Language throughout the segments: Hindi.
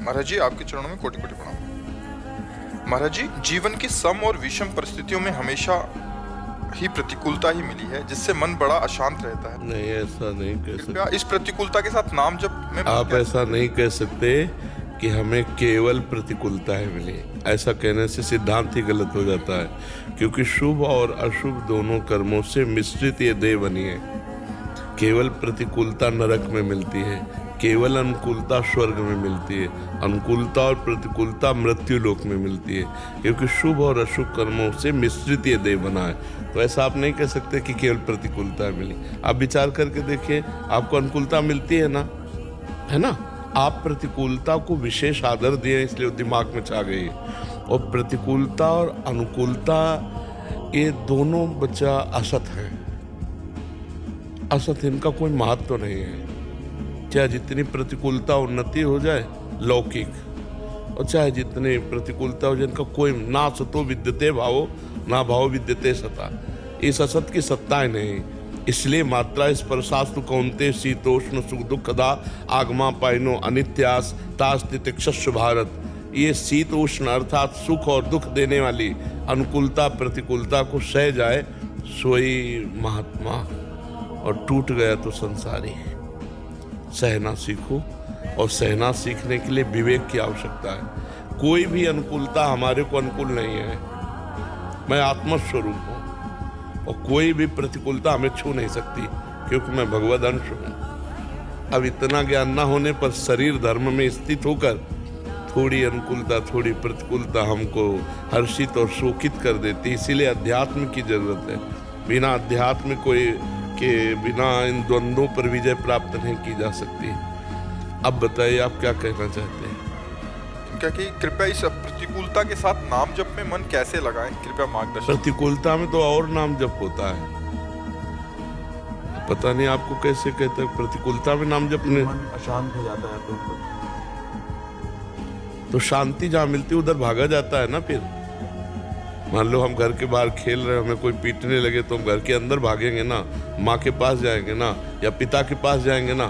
महाराज जी, आपके चरणों में कोटि कोटि प्रणाम। महाराज जी, जीवन की सम और विषम परिस्थितियों में हमेशा ही प्रतिकूलता ही मिली है, जिससे मन बड़ा अशांत रहता है। नहीं, ऐसा नहीं कह कृपया सकते। इस प्रतिकूलता के साथ नाम जप में आप ऐसा नहीं कह सकते कि हमें केवल प्रतिकूलता ही मिली। ऐसा कहने से सिद्धांत ही गलत हो जाता है, क्योंकि शुभ और अशुभ दोनों कर्मों से मिश्रित ये देह बनी है। केवल प्रतिकूलता नरक में मिलती है, केवल अनुकूलता स्वर्ग में मिलती है, अनुकूलता और प्रतिकूलता मृत्यु लोक में मिलती है, क्योंकि शुभ और अशुभ कर्मों से मिश्रित ये देह बना है। तो ऐसा आप नहीं कह सकते कि केवल प्रतिकूलता मिली। आप विचार करके देखिए, आपको अनुकूलता मिलती है ना, है ना? आप प्रतिकूलता को विशेष आदर दिए, इसलिए दिमाग में छा गई है। और प्रतिकूलता और अनुकूलता ये दोनों बच्चा असत है। असत, इनका कोई महत्व तो नहीं है। चाहे जितनी प्रतिकूलता उन्नति हो जाए लौकिक, और चाहे जितनी प्रतिकूलता हो जाए, इनका कोई ना सतो विद्यते भावो ना भाव विद्यते सता। इस असत की सत्ताएं नहीं। इसलिए मात्रा स्पर्शास्तु कौन्ते शीतोष्ण सुख दुखदा आगमा पाइनो अनित्यास तास्तितिक्षस्व भारत। ये शीत उष्ण अर्थात सुख और दुख देने वाली अनुकूलता प्रतिकूलता को सह जाए सोई महात्मा, और टूट गया तो संसारी। सहना सीखो, और सहना सीखने के लिए विवेक की आवश्यकता है। कोई भी अनुकूलता हमारे को अनुकूल नहीं है। मैं आत्मस्वरूप हूँ, और कोई भी प्रतिकूलता हमें छू नहीं सकती, क्योंकि मैं भगवद अंश हूँ। अब इतना ज्ञान न होने पर शरीर धर्म में स्थित होकर थोड़ी अनुकूलता थोड़ी प्रतिकूलता हमको हर्षित और शोकित कर देती। इसीलिए अध्यात्म की जरूरत है। बिना अध्यात्म के बिना इन द्वंद्वों पर विजय प्राप्त नहीं की जा सकती। अब बताइए, आप क्या कहना चाहते हैं? क्या कि कृपया इस प्रतिकूलता के साथ नाम जप में मन कैसे लगाएं, कृपया मार्गदर्शन। प्रतिकूलता में तो और नाम जप होता है। पता नहीं आपको कैसे कहते हैं प्रतिकूलता में नाम जप में मन अशांत हो जाता है तो शांति जहाँ मिलती है उधर भागा जाता है ना। फिर मान लो हम घर के बाहर खेल रहे हैं, हमें कोई पीटने लगे तो हम घर के अंदर भागेंगे ना, माँ के पास जाएंगे ना, या पिता के पास जाएंगे ना।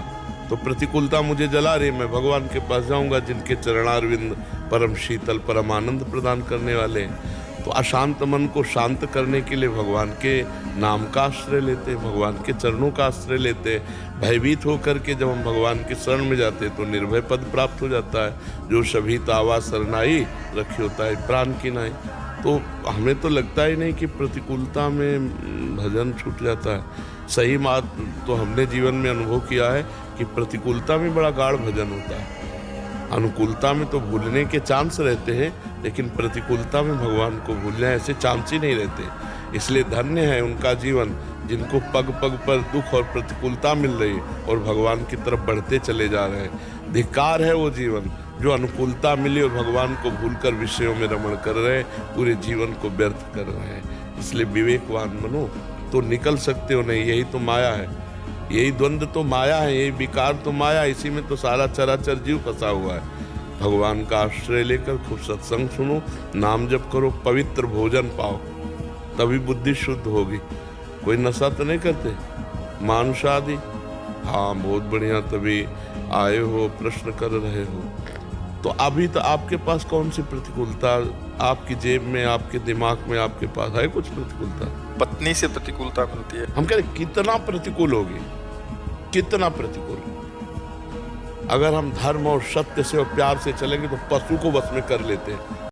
तो प्रतिकूलता मुझे जला रही, मैं भगवान के पास जाऊंगा, जिनके चरणारविंद परम शीतल परम आनंद प्रदान करने वाले हैं। तो अशांत मन को शांत करने के लिए भगवान के नाम का आश्रय लेते, भगवान के चरणों का आश्रय लेते। भयभीत होकर के जब हम भगवान के शरण में जाते तो निर्भय पद प्राप्त हो जाता है। जो सभी तावा शरणाई रखी होता है प्राण की नाई। तो हमें तो लगता ही नहीं कि प्रतिकूलता में भजन छूट जाता है। सही बात तो हमने जीवन में अनुभव किया है कि प्रतिकूलता में बड़ा गाढ़ भजन होता है। अनुकूलता में तो भूलने के चांस रहते हैं, लेकिन प्रतिकूलता में भगवान को भूलने ऐसे चांस ही नहीं रहते। इसलिए धन्य है उनका जीवन, जिनको पग पग पर दुख और प्रतिकूलता मिल रही और भगवान की तरफ बढ़ते चले जा रहे हैं। धिक्कार है वो जीवन जो अनुकूलता मिली और भगवान को भूलकर विषयों में रमण कर रहे हैं, पूरे जीवन को व्यर्थ कर रहे हैं। इसलिए विवेकवान बनो तो निकल सकते हो। नहीं, यही तो माया है, यही द्वंद्व तो माया है, यही विकार तो माया। इसी में तो सारा चराचर जीव फंसा हुआ है। भगवान का आश्रय लेकर खूब सत्संग सुनो, नाम जप करो, पवित्र भोजन पाओ, तभी बुद्धि शुद्ध होगी। कोई नशा तो नहीं करते, मांस आदि? हाँ, बहुत बढ़िया, तभी आए हो, प्रश्न कर रहे हो। तो अभी तो आपके पास कौन सी प्रतिकूलता? आपकी जेब में, आपके दिमाग में, आपके पास है कुछ प्रतिकूलता? पत्नी से प्रतिकूलता मिलती है। हम कह रहे कितना प्रतिकूल होगी, कितना प्रतिकूल। अगर हम धर्म और सत्य से और प्यार से चलेंगे तो पशु को बस में कर लेते हैं।